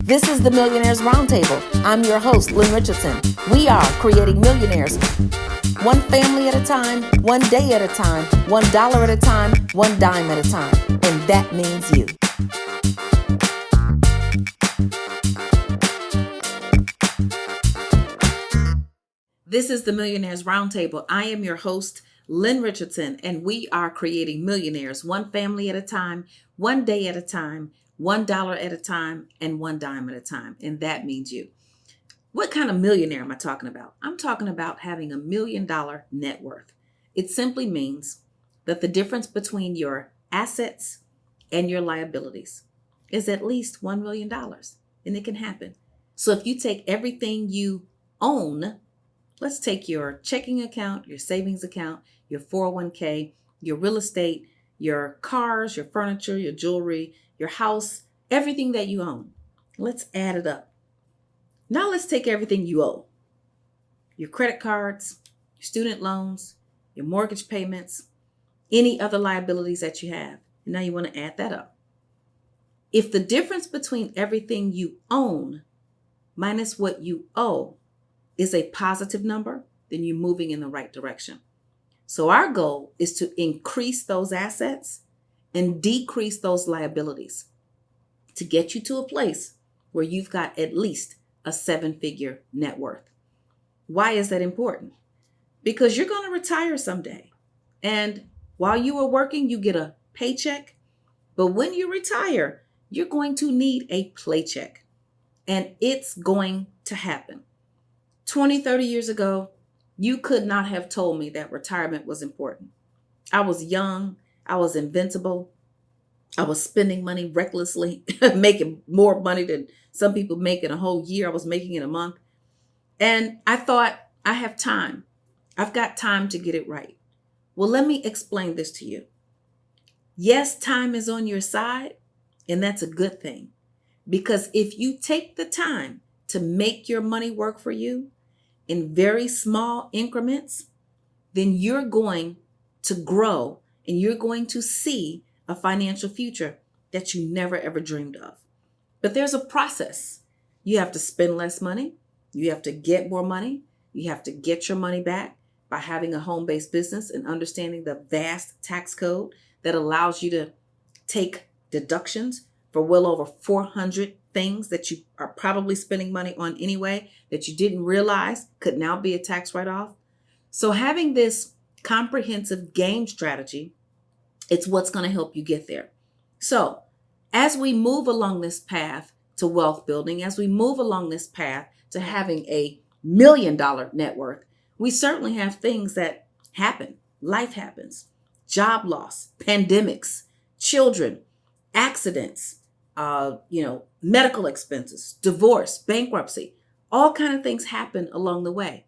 This is the Millionaires Roundtable. I'm your host, Lynn Richardson. We are creating millionaires one family at a time, one day at a time, $1 at a time, one dime at a time. And that means you. This is the Millionaires Roundtable. I am your host, Lynn Richardson, and we are creating millionaires one family at a time, one day at a time, $1 at a time, and one dime at a time. And that means you. What kind of millionaire am I talking about? I'm talking about having $1 million net worth. It simply means that the difference between your assets and your liabilities is at least $1 million. And it can happen. So if you take everything you own, let's take your checking account, your savings account, your 401k, your real estate, your cars, your furniture, your jewelry, your house, everything that you own. Let's add it up. Now let's take everything you owe. Your credit cards, your student loans, your mortgage payments, any other liabilities that you have. And now you want to add that up. If the difference between everything you own minus what you owe is a positive number, then you're moving in the right direction. So our goal is to increase those assets and decrease those liabilities to get you to a place where you've got at least a 7-figure net worth. Why is that important? Because you're going to retire someday. And while you are working, you get a paycheck. But when you retire, you're going to need a paycheck. And it's going to happen. 20, 30 years ago, you could not have told me that retirement was important. I was young. I was invincible. I was spending money recklessly, making more money than some people make in a whole year. I was making in a month. And I thought, I have time. I've got time to get it right. Well, let me explain this to you. Yes, time is on your side, and that's a good thing. Because if you take the time to make your money work for you in very small increments, then you're going to grow and you're going to see a financial future that you never ever dreamed of. But there's a process. You have to spend less money. You have to get more money. You have to get your money back by having a home-based business and understanding the vast tax code that allows you to take deductions for well over 400 things that you are probably spending money on anyway that you didn't realize could now be a tax write-off. So having this comprehensive game strategy, it's what's going to help you get there. So as we move along this path to wealth building, as we move along this path to having a $1 million net worth, we certainly have things that happen. Life happens, job loss, pandemics, children, accidents, medical expenses, divorce, bankruptcy, all kind of things happen along the way.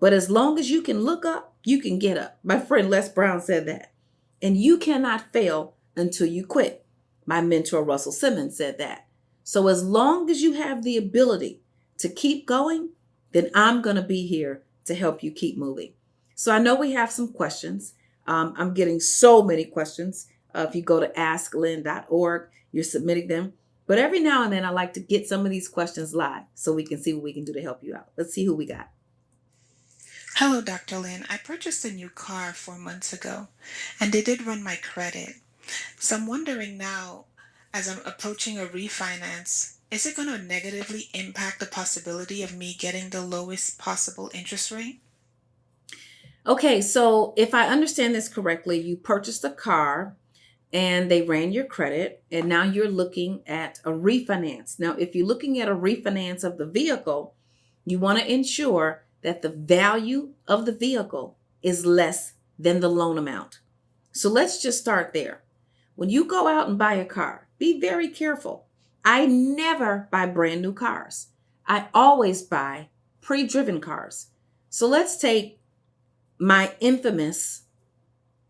But as long as you can look up, you can get up. My friend Les Brown said that. And you cannot fail until you quit. My mentor, Russell Simmons, said that. So as long as you have the ability to keep going, then I'm going to be here to help you keep moving. So I know we have some questions. I'm getting so many questions. If you go to asklynn.org, you're submitting them. But every now and then I like to get some of these questions live so we can see what we can do to help you out. Let's see who we got. Hello, Dr. Lynn. I purchased a new car 4 months ago, and they did run my credit. So I'm wondering now, as I'm approaching a refinance, is it going to negatively impact the possibility of me getting the lowest possible interest rate? Okay, so if I understand this correctly, you purchased a car and they ran your credit, and now you're looking at a refinance. Now, if you're looking at a refinance of the vehicle, you want to ensure that the value of the vehicle is less than the loan amount. So let's just start there. When you go out and buy a car, be very careful. I never buy brand new cars. I always buy pre-driven cars. So let's take my infamous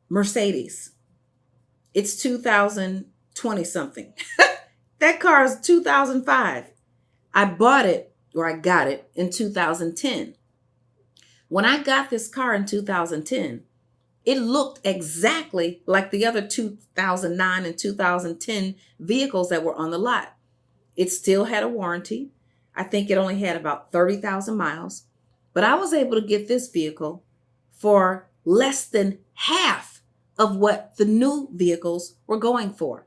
Mercedes. It's 2020 something. That car is 2005. I bought it, or I got it, in 2010. When I got this car in 2010, it looked exactly like the other 2009 and 2010 vehicles that were on the lot. It still had a warranty. I think it only had about 30,000 miles. But I was able to get this vehicle for less than half of what the new vehicles were going for.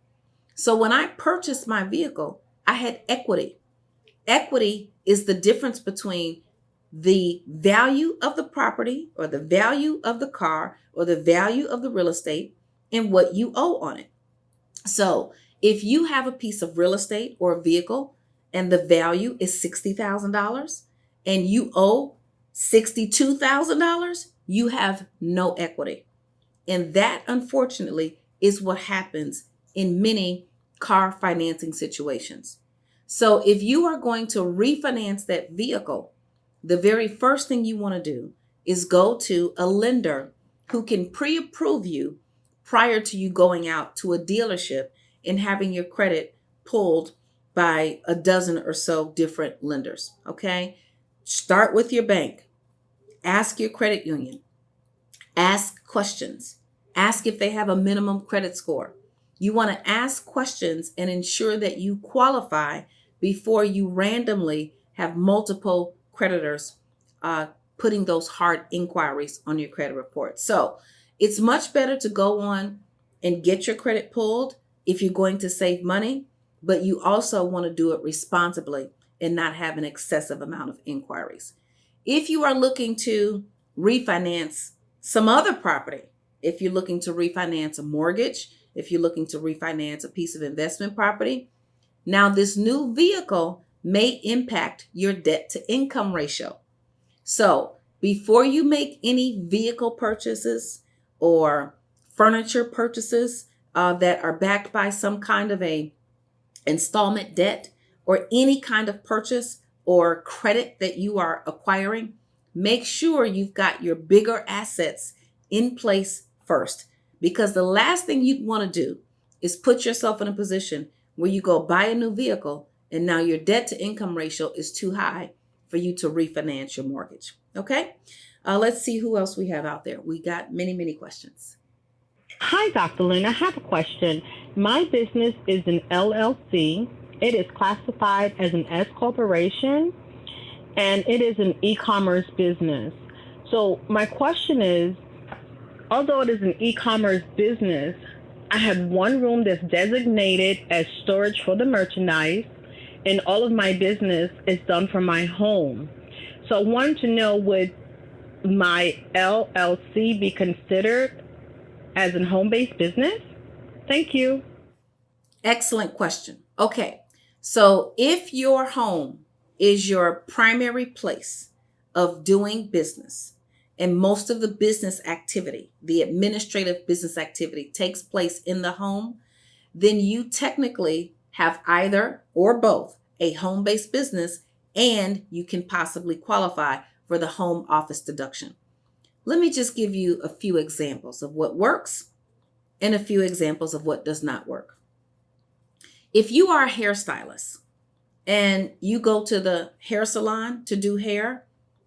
So when I purchased my vehicle, I had equity. Equity is the difference between the value of the property or the value of the car or the value of the real estate and what you owe on it. So if you have a piece of real estate or a vehicle and the value is $60,000 and you owe $62,000, you have no equity. And that, unfortunately, is what happens in many car financing situations. So if you are going to refinance that vehicle, the very first thing you want to do is go to a lender who can pre-approve you prior to you going out to a dealership and having your credit pulled by a dozen or so different lenders. Okay? Start with your bank. Ask your credit union. Ask questions. Ask if they have a minimum credit score. You want to ask questions and ensure that you qualify before you randomly have multiple creditors putting those hard inquiries on your credit report. So it's much better to go on and get your credit pulled if you're going to save money, but you also want to do it responsibly and not have an excessive amount of inquiries. If you are looking to refinance some other property, if you're looking to refinance a mortgage, if you're looking to refinance a piece of investment property, now this new vehicle may impact your debt to income ratio. So before you make any vehicle purchases or furniture purchases that are backed by some kind of a installment debt or any kind of purchase or credit that you are acquiring, make sure you've got your bigger assets in place first. Because the last thing you'd want to do is put yourself in a position where you go buy a new vehicle and now your debt to income ratio is too high for you to refinance your mortgage. Okay? Let's see who else we have out there. We got many, many questions. Hi, Dr. Lynn. I have a question. My business is an LLC. It is classified as an S corporation, and it is an e-commerce business. So my question is, although it is an e-commerce business, I have one room that's designated as storage for the merchandise, and all of my business is done from my home. So I wanted to know, would my LLC be considered as a home-based business? Thank you. Excellent question. Okay, so if your home is your primary place of doing business and most of the business activity, the administrative business activity takes place in the home, then you technically have either or both a home-based business and you can possibly qualify for the home office deduction. Let me just give you a few examples of what works and a few examples of what does not work. If you are a hairstylist and you go to the hair salon to do hair,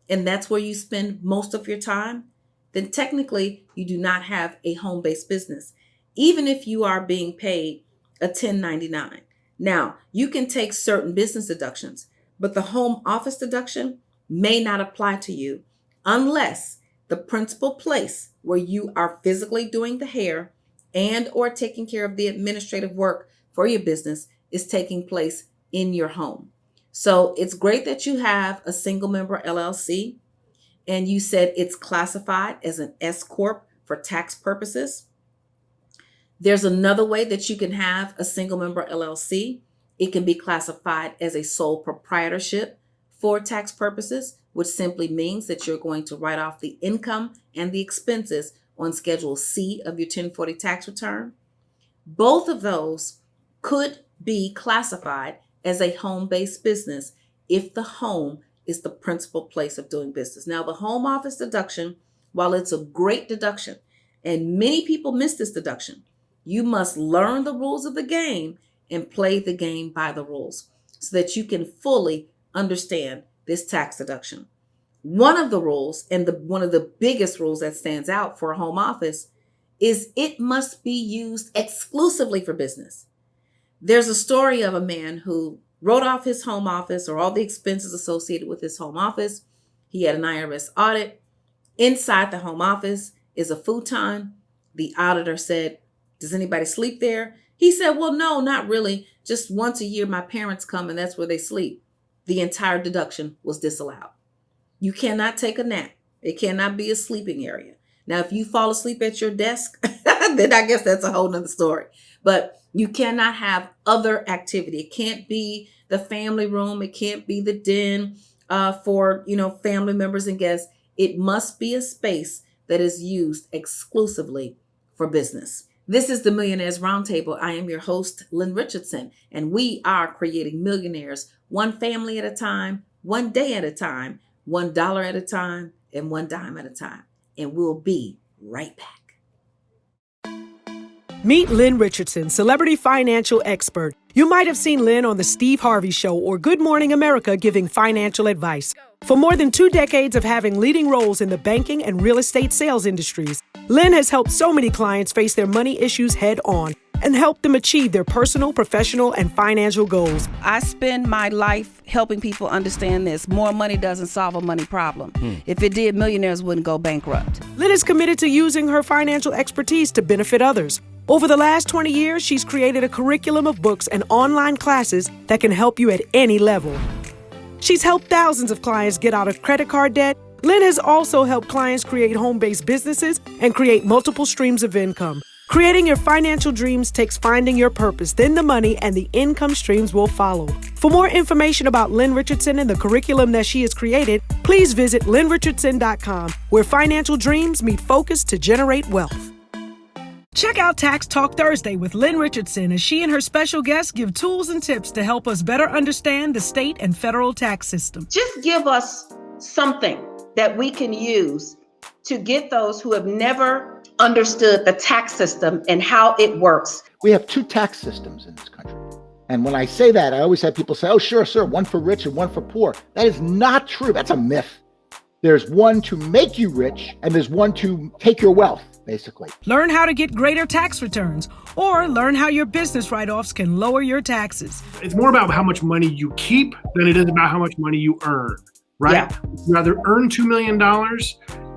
and that's where you spend most of your time, then technically you do not have a home-based business, even if you are being paid a 1099. Now, you can take certain business deductions, but the home office deduction may not apply to you unless the principal place where you are physically doing the hair and or taking care of the administrative work for your business is taking place in your home. So it's great that you have a single member LLC and you said it's classified as an S Corp for tax purposes. There's another way that you can have a single member LLC. It can be classified as a sole proprietorship for tax purposes, which simply means that you're going to write off the income and the expenses on Schedule C of your 1040 tax return. Both of those could be classified as a home-based business if the home is the principal place of doing business. Now, the home office deduction, while it's a great deduction, and many people miss this deduction, you must learn the rules of the game and play the game by the rules so that you can fully understand this tax deduction. One of the rules, and one of the biggest rules that stands out for a home office, is it must be used exclusively for business. There's a story of a man who wrote off his home office or all the expenses associated with his home office. He had an IRS audit. Inside the home office is a futon. The auditor said, "Does anybody sleep there?" He said, "Well, no, not really. Just once a year, my parents come and that's where they sleep." The entire deduction was disallowed. You cannot take a nap. It cannot be a sleeping area. Now, if you fall asleep at your desk, then I guess that's a whole nother story. But you cannot have other activity. It can't be the family room. It can't be the den for family members and guests. It must be a space that is used exclusively for business. This is the Millionaires Roundtable. I am your host, Lynn Richardson, and we are creating millionaires one family at a time, one day at a time, $1 at a time, and one dime at a time. And we'll be right back. Meet Lynn Richardson, celebrity financial expert. You might have seen Lynn on The Steve Harvey Show or Good Morning America giving financial advice. For more than 2 decades of having leading roles in the banking and real estate sales industries, Lynn has helped so many clients face their money issues head on and help them achieve their personal, professional, and financial goals. I spend my life helping people understand this. More money doesn't solve a money problem. If it did, millionaires wouldn't go bankrupt. Lynn is committed to using her financial expertise to benefit others. Over the last 20 years, she's created a curriculum of books and online classes that can help you at any level. She's helped thousands of clients get out of credit card debt. Lynn has also helped clients create home-based businesses and create multiple streams of income. Creating your financial dreams takes finding your purpose, then the money and the income streams will follow. For more information about Lynn Richardson and the curriculum that she has created, please visit lynnrichardson.com, where financial dreams meet focus to generate wealth. Check out Tax Talk Thursday with Lynn Richardson as she and her special guests give tools and tips to help us better understand the state and federal tax system. Just give us something that we can use to get those who have never understood the tax system and how it works. We have 2 tax systems in this country. And when I say that, I always have people say, "Oh, sure, sir, one for rich and one for poor." That is not true. That's a myth. There's one to make you rich and there's one to take your wealth, basically. Learn how to get greater tax returns or learn how your business write-offs can lower your taxes. It's more about how much money you keep than it is about how much money you earn, right? Yeah. Would you rather earn $2 million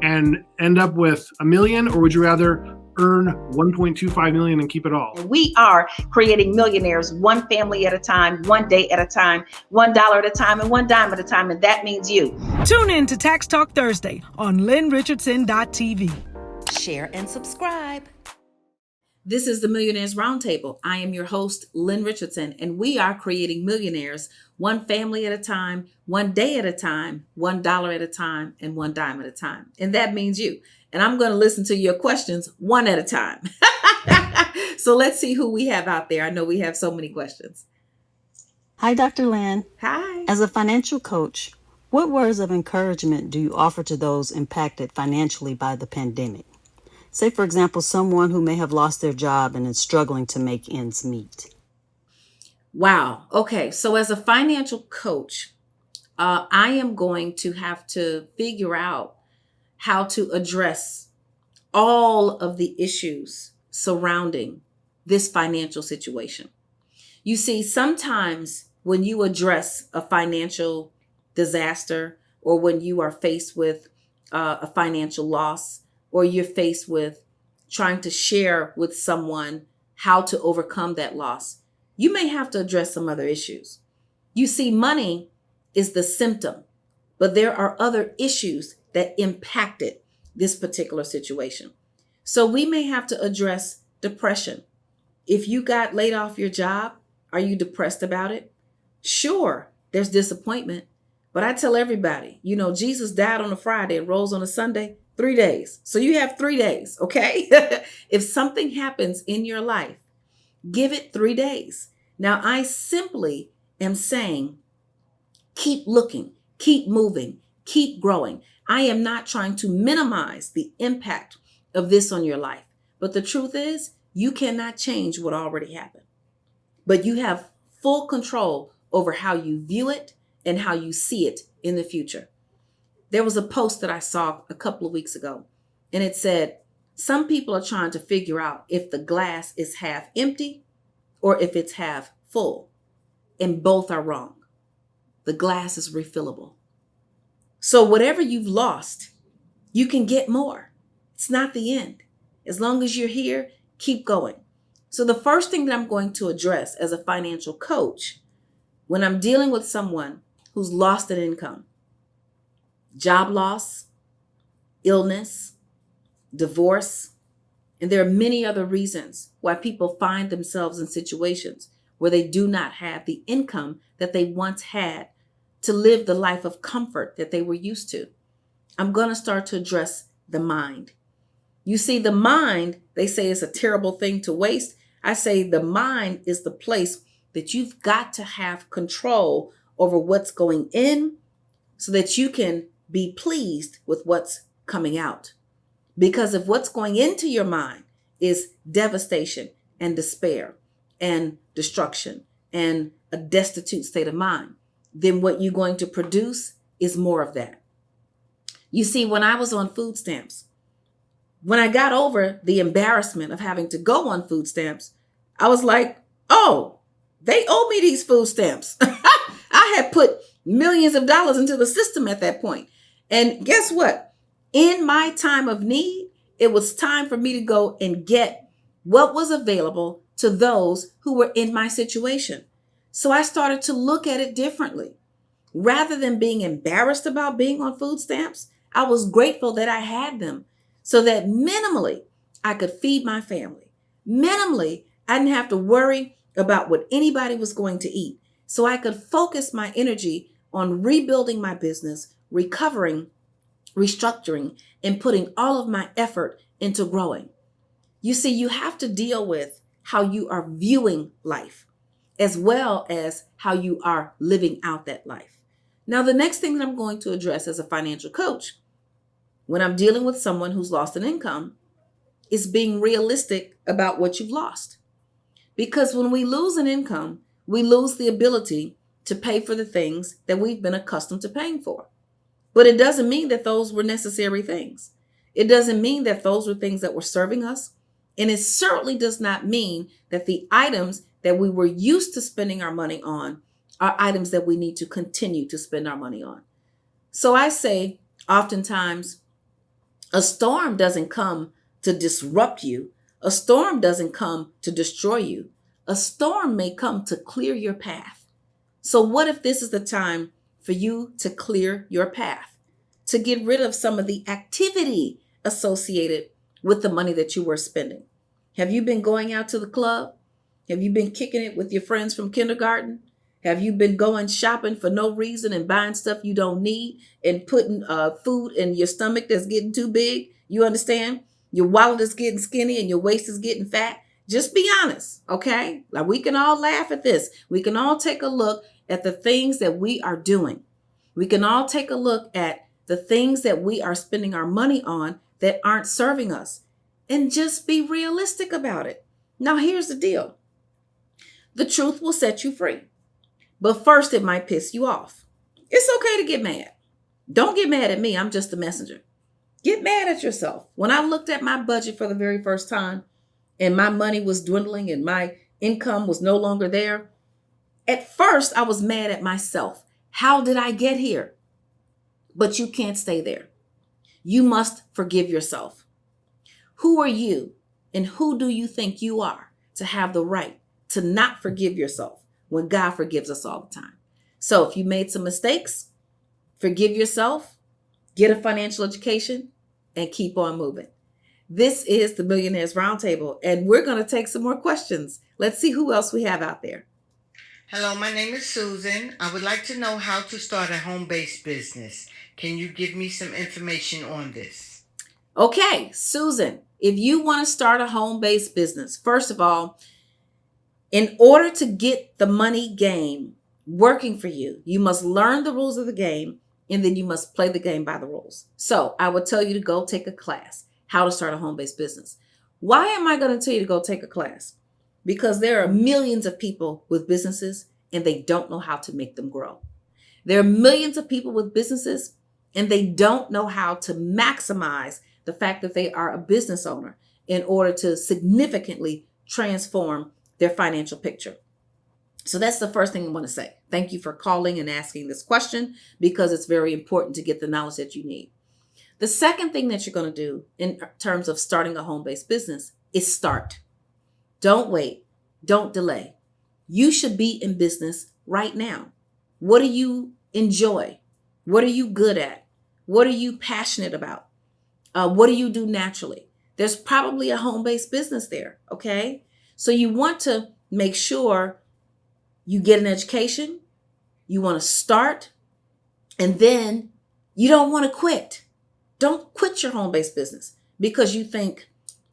and end up with $1 million, or would you rather earn $1.25 million and keep it all? We are creating millionaires one family at a time, one day at a time, $1 at a time, and one dime at a time. And that means you. Tune in to Tax Talk Thursday on lynnrichardson.tv. Share and subscribe. This is the Millionaires Roundtable. I am your host, Lynn Richardson, and we are creating millionaires one family at a time, one day at a time, $1 at a time, and one dime at a time. And that means you. And I'm going to listen to your questions one at a time. So let's see who we have out there. I know we have so many questions. Hi, Dr. Lynn. Hi. As a financial coach, what words of encouragement do you offer to those impacted financially by the pandemic? Say, for example, someone who may have lost their job and is struggling to make ends meet. Wow. Okay. So as a financial coach, I am going to have to figure out how to address all of the issues surrounding this financial situation. You see, sometimes when you address a financial disaster, or when you are faced with a financial loss, or you're faced with trying to share with someone how to overcome that loss, you may have to address some other issues. You see, money is the symptom, but there are other issues that impacted this particular situation. So we may have to address depression. If you got laid off your job, are you depressed about it? Sure, there's disappointment, but I tell everybody, Jesus died on a Friday and rose on a Sunday, 3 days. So you have 3 days, okay? If something happens in your life, give it 3 days. Now, I simply am saying, keep looking, keep moving, keep growing. I am not trying to minimize the impact of this on your life. But the truth is, you cannot change what already happened. But you have full control over how you view it and how you see it in the future. There was a post that I saw a couple of weeks ago, and it said, some people are trying to figure out if the glass is half empty or if it's half full, and both are wrong. The glass is refillable. So whatever you've lost, you can get more. It's not the end. As long as you're here, keep going. So the first thing that I'm going to address as a financial coach when I'm dealing with someone who's lost an income, job loss, illness, divorce, and there are many other reasons why people find themselves in situations where they do not have the income that they once had to live the life of comfort that they were used to. I'm going to start to address the mind. You see, the mind, they say, is a terrible thing to waste. I say the mind is the place that you've got to have control over what's going in so that you can be pleased with what's coming out. Because if what's going into your mind is devastation and despair and destruction and a destitute state of mind, then what you're going to produce is more of that. You see, when I was on food stamps, when I got over the embarrassment of having to go on food stamps, I was like, oh, they owe me these food stamps. I had put millions of dollars into the system at that point. And guess what? In my time of need, it was time for me to go and get what was available to those who were in my situation. So I started to look at it differently. Rather than being embarrassed about being on food stamps, I was grateful that I had them so that minimally I could feed my family. Minimally, I didn't have to worry about what anybody was going to eat. So I could focus my energy on rebuilding my business, recovering, restructuring, and putting all of my effort into growing. You see, you have to deal with how you are viewing life as well as how you are living out that life. Now, the next thing that I'm going to address as a financial coach when I'm dealing with someone who's lost an income is being realistic about what you've lost. Because when we lose an income, we lose the ability to pay for the things that we've been accustomed to paying for. But it doesn't mean that those were necessary things. It doesn't mean that those were things that were serving us. And it certainly does not mean that the items that we were used to spending our money on are items that we need to continue to spend our money on. So I say oftentimes, a storm doesn't come to disrupt you. A storm doesn't come to destroy you. A storm may come to clear your path. So what if this is the time for you to clear your path, to get rid of some of the activity associated with the money that you were spending? Have you been going out to the club? Have you been kicking it with your friends from kindergarten? Have you been going shopping for no reason and buying stuff you don't need and putting food in your stomach that's getting too big? You understand? Your wallet is getting skinny and your waist is getting fat. Just be honest, okay? Like, we can all laugh at this. We can all take a look at the things that we are doing. We can all take a look at the things that we are spending our money on that aren't serving us and just be realistic about it. Now, here's the deal. The truth will set you free. But first, it might piss you off. It's okay to get mad. Don't get mad at me. I'm just a messenger. Get mad at yourself. When I looked at my budget for the very first time and my money was dwindling and my income was no longer there, at first I was mad at myself. How did I get here? But you can't stay there. You must forgive yourself. Who are you and who do you think you are to have the right to not forgive yourself when God forgives us all the time? So if you made some mistakes, forgive yourself, get a financial education, and keep on moving. This is the Millionaires Roundtable, and we're going to take some more questions. Let's see who else we have out there. Hello, my name is Susan. I would like to know how to start a home-based business. Can you give me some information on this? Okay, Susan, if you want to start a home-based business, first of all, in order to get the money game working for you, you must learn the rules of the game, and then you must play the game by the rules. So I would tell you to go take a class, how to start a home-based business. Why am I going to tell you to go take a class? Because there are millions of people with businesses and they don't know how to make them grow. There are millions of people with businesses and they don't know how to maximize the fact that they are a business owner in order to significantly transform their financial picture. So that's the first thing I want to say. Thank you for calling and asking this question, because it's very important to get the knowledge that you need. The second thing that you're going to do in terms of starting a home-based business is start. Don't wait. Don't delay. You should be in business right now. What do you enjoy? What are you good at? What are you passionate about? What do you do naturally? There's probably a home-based business there, okay? So you want to make sure you get an education, you want to start, and then you don't want to quit. Don't quit your home-based business because you think,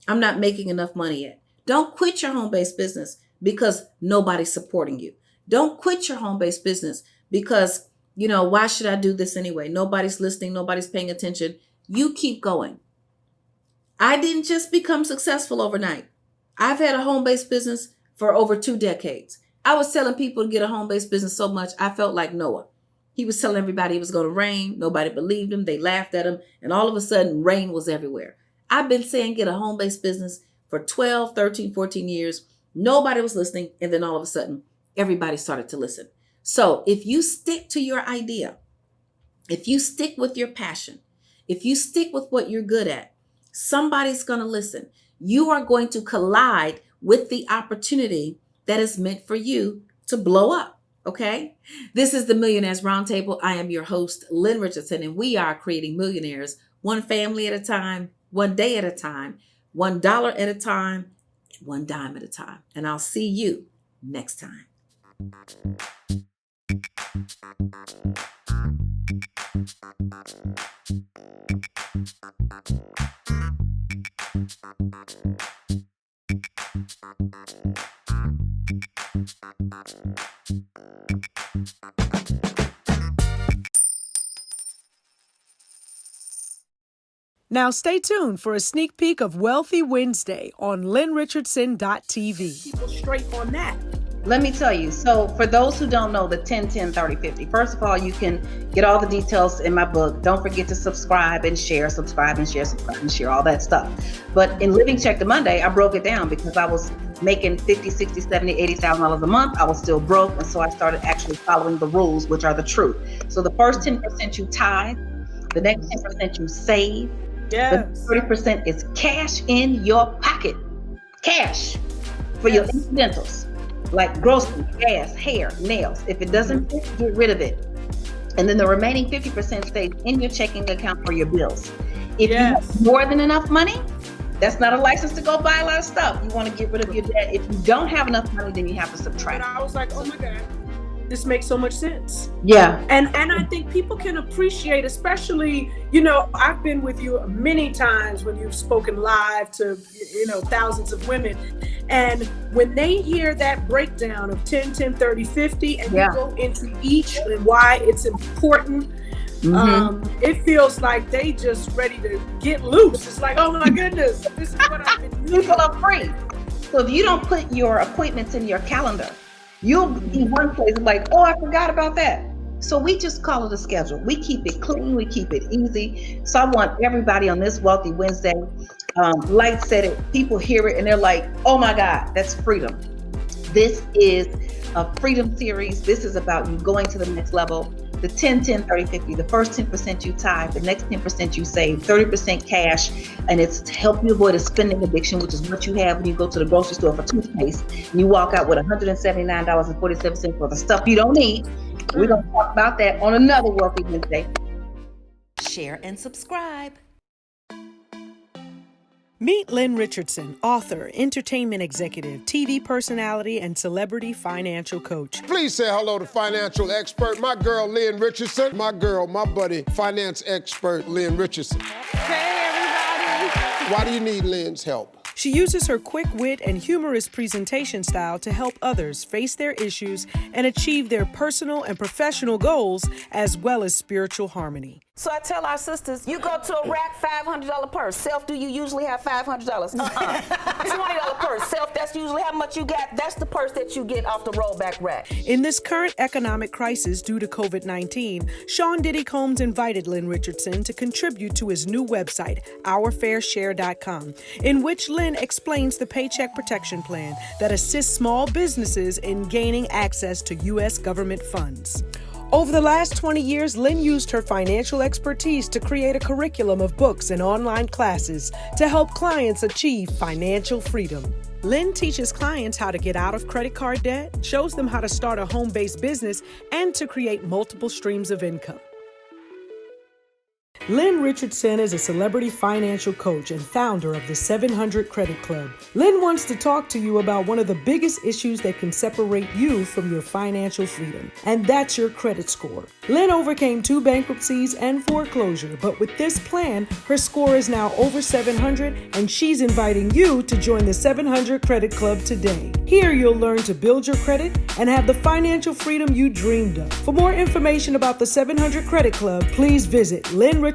I'm not making enough money yet. Don't quit your home-based business because nobody's supporting you. Don't quit your home-based business because, why should I do this anyway? Nobody's listening, nobody's paying attention. You keep going. I didn't just become successful overnight. I've had a home-based business for over 2 decades. I was telling people to get a home-based business so much, I felt like Noah. He was telling everybody it was going to rain. Nobody believed him. They laughed at him. And all of a sudden, rain was everywhere. I've been saying get a home-based business for 12, 13, 14 years. Nobody was listening. And then all of a sudden, everybody started to listen. So if you stick to your idea, if you stick with your passion, if you stick with what you're good at, somebody's going to listen. You are going to collide with the opportunity that is meant for you to blow up. Okay? This is the Millionaires Roundtable. I am your host, Lynn Richardson, and we are creating millionaires one family at a time, one day at a time, $1 at a time, one dime at a time. And I'll see you next time. Now stay tuned for a sneak peek of Wealthy Wednesday on LynnRichardson.tv. People straight on that. Let me tell you. So for those who don't know the 10, 10, 30, 50, first of all, you can get all the details in my book. Don't forget to subscribe and share, all that stuff. But in Living Check to Monday, I broke it down because I was making $50, $60, $70, $80,000 a month. I was still broke. And so I started actually following the rules, which are the truth. So the first 10% you tithe, the next 10% you save. Yes. The 30% is cash in your pocket. Cash for your incidentals, like groceries, gas, hair, nails. If it doesn't fit, get rid of it. And then the remaining 50% stays in your checking account for your bills. If you have more than enough money, that's not a license to go buy a lot of stuff. You want to get rid of your debt. If you don't have enough money, then you have to subtract. But I was like, oh my God, this makes so much sense. Yeah. And I think people can appreciate, especially, I've been with you many times when you've spoken live to, thousands of women. And when they hear that breakdown of 10, 10, 30, 50, and you go into each and why it's important, it feels like they just ready to get loose. It's like, oh my goodness, this is what I've been doing. People are free. So if you don't put your appointments in your calendar, you'll be one place like, oh, I forgot about that. So we just call it a schedule. We keep it clean. We keep it easy. So I want everybody on this Wealthy Wednesday, Light said it, people hear it and they're like, oh my God, that's freedom. This is a freedom series. This is about you going to the next level. The 10, 10, 30, 50, the first 10% you tithe, the next 10% you save, 30% cash, and it's to help you avoid a spending addiction, which is what you have when you go to the grocery store for toothpaste and you walk out with $179.47 for the stuff you don't need. We're going to talk about that on another Wealthy Wednesday. Share and subscribe. Meet Lynn Richardson, author, entertainment executive, TV personality, and celebrity financial coach. Please say hello to financial expert, my girl, Lynn Richardson. My buddy, finance expert, Lynn Richardson. Hey, everybody. Why do you need Lynn's help? She uses her quick wit and humorous presentation style to help others face their issues and achieve their personal and professional goals, as well as spiritual harmony. So I tell our sisters, you go to a rack, $500 purse. Self, do you usually have $500? $20 purse. Self, that's usually how much you got. That's the purse that you get off the rollback rack. In this current economic crisis due to COVID-19, Sean Diddy Combs invited Lynn Richardson to contribute to his new website, OurFairShare.com, in which Lynn explains the Paycheck Protection Plan that assists small businesses in gaining access to U.S. government funds. Over the last 20 years, Lynn used her financial expertise to create a curriculum of books and online classes to help clients achieve financial freedom. Lynn teaches clients how to get out of credit card debt, shows them how to start a home-based business, and to create multiple streams of income. Lynn Richardson is a celebrity financial coach and founder of the 700 Credit Club. Lynn wants to talk to you about one of the biggest issues that can separate you from your financial freedom, and that's your credit score. Lynn overcame 2 bankruptcies and foreclosure, but with this plan, her score is now over 700, and she's inviting you to join the 700 Credit Club today. Here you'll learn to build your credit and have the financial freedom you dreamed of. For more information about the 700 Credit Club, please visit lynnrichardson.com.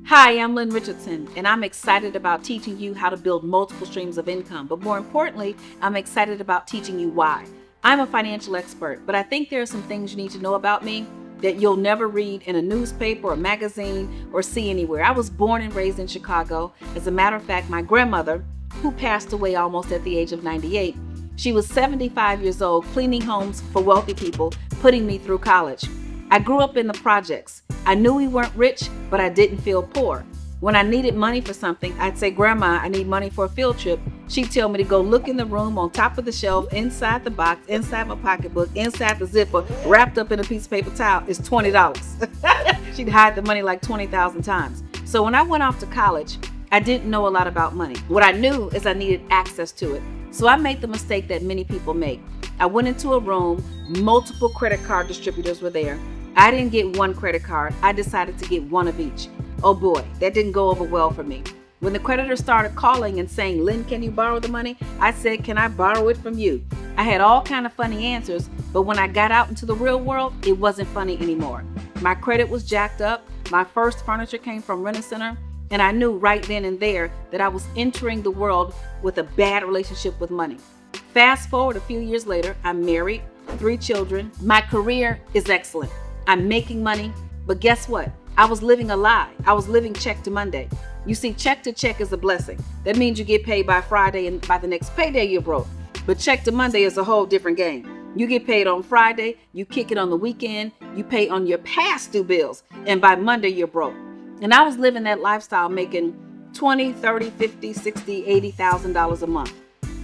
Hi, I'm Lynn Richardson, and I'm excited about teaching you how to build multiple streams of income. But more importantly, I'm excited about teaching you why. I'm a financial expert, but I think there are some things you need to know about me that you'll never read in a newspaper or magazine or see anywhere. I was born and raised in Chicago. As a matter of fact, my grandmother, who passed away almost at the age of 98, she was 75 years old, cleaning homes for wealthy people, putting me through college. I grew up in the projects. I knew we weren't rich, but I didn't feel poor. When I needed money for something, I'd say, Grandma, I need money for a field trip. She'd tell me to go look in the room, on top of the shelf, inside the box, inside my pocketbook, inside the zipper, wrapped up in a piece of paper towel, is $20. She'd hide the money like 20,000 times. So when I went off to college, I didn't know a lot about money. What I knew is I needed access to it. So I made the mistake that many people make. I went into a room, multiple credit card distributors were there. I didn't get one credit card. I decided to get one of each. Oh boy, that didn't go over well for me. When the creditor started calling and saying, Lynn, can you borrow the money? I said, can I borrow it from you? I had all kind of funny answers, but when I got out into the real world, it wasn't funny anymore. My credit was jacked up. My first furniture came from Rent-A-Center, and I knew right then and there that I was entering the world with a bad relationship with money. Fast forward a few years later, I'm married, 3 children. My career is excellent. I'm making money, but guess what? I was living a lie. I was living check to Monday. You see, check to check is a blessing. That means you get paid by Friday and by the next payday you're broke. But check to Monday is a whole different game. You get paid on Friday, you kick it on the weekend, you pay on your past due bills, and by Monday you're broke. And I was living that lifestyle making $20, $30, $50, $60, $80,000 a month.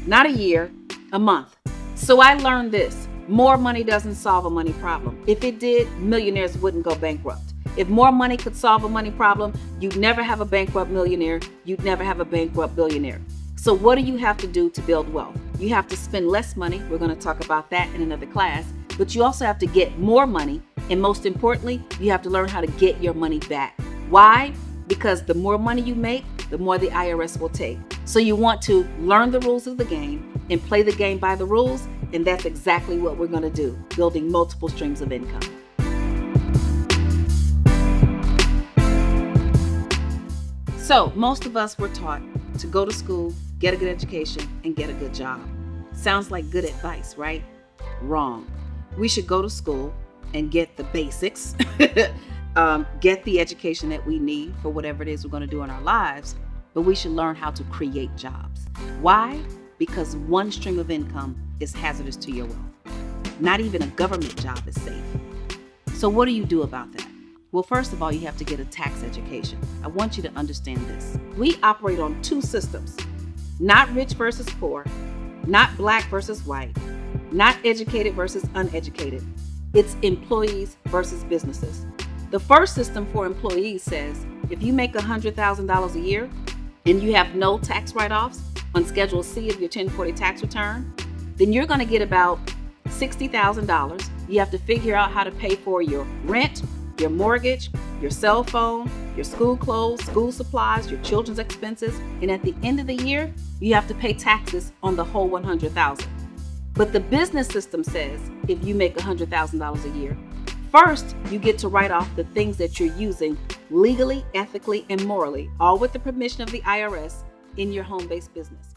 Not a year, a month. So I learned this. More money doesn't solve a money problem. If it did, millionaires wouldn't go bankrupt. If more money could solve a money problem, you'd never have a bankrupt millionaire. You'd never have a bankrupt billionaire. So what do you have to do to build wealth? You have to spend less money. We're going to talk about that in another class. But you also have to get more money. And most importantly, you have to learn how to get your money back. Why? Because the more money you make, the more the IRS will take. So you want to learn the rules of the game and play the game by the rules. And that's exactly what we're going to do, building multiple streams of income. So most of us were taught to go to school, get a good education, and get a good job. Sounds like good advice, right? Wrong. We should go to school and get the basics, get the education that we need for whatever it is we're going to do in our lives, but we should learn how to create jobs. Why? Because one stream of income is hazardous to your wealth. Not even a government job is safe. So what do you do about that? Well, first of all, you have to get a tax education. I want you to understand this. We operate on 2 systems, not rich versus poor, not black versus white, not educated versus uneducated. It's employees versus businesses. The first system for employees says, if you make $100,000 a year and you have no tax write-offs on Schedule C of your 1040 tax return, then you're going to get about $60,000. You have to figure out how to pay for your rent, your mortgage, your cell phone, your school clothes, school supplies, your children's expenses, and at the end of the year, you have to pay taxes on the whole $100,000. But the business system says if you make $100,000 a year, first you get to write off the things that you're using legally, ethically, and morally, all with the permission of the IRS in your home-based business.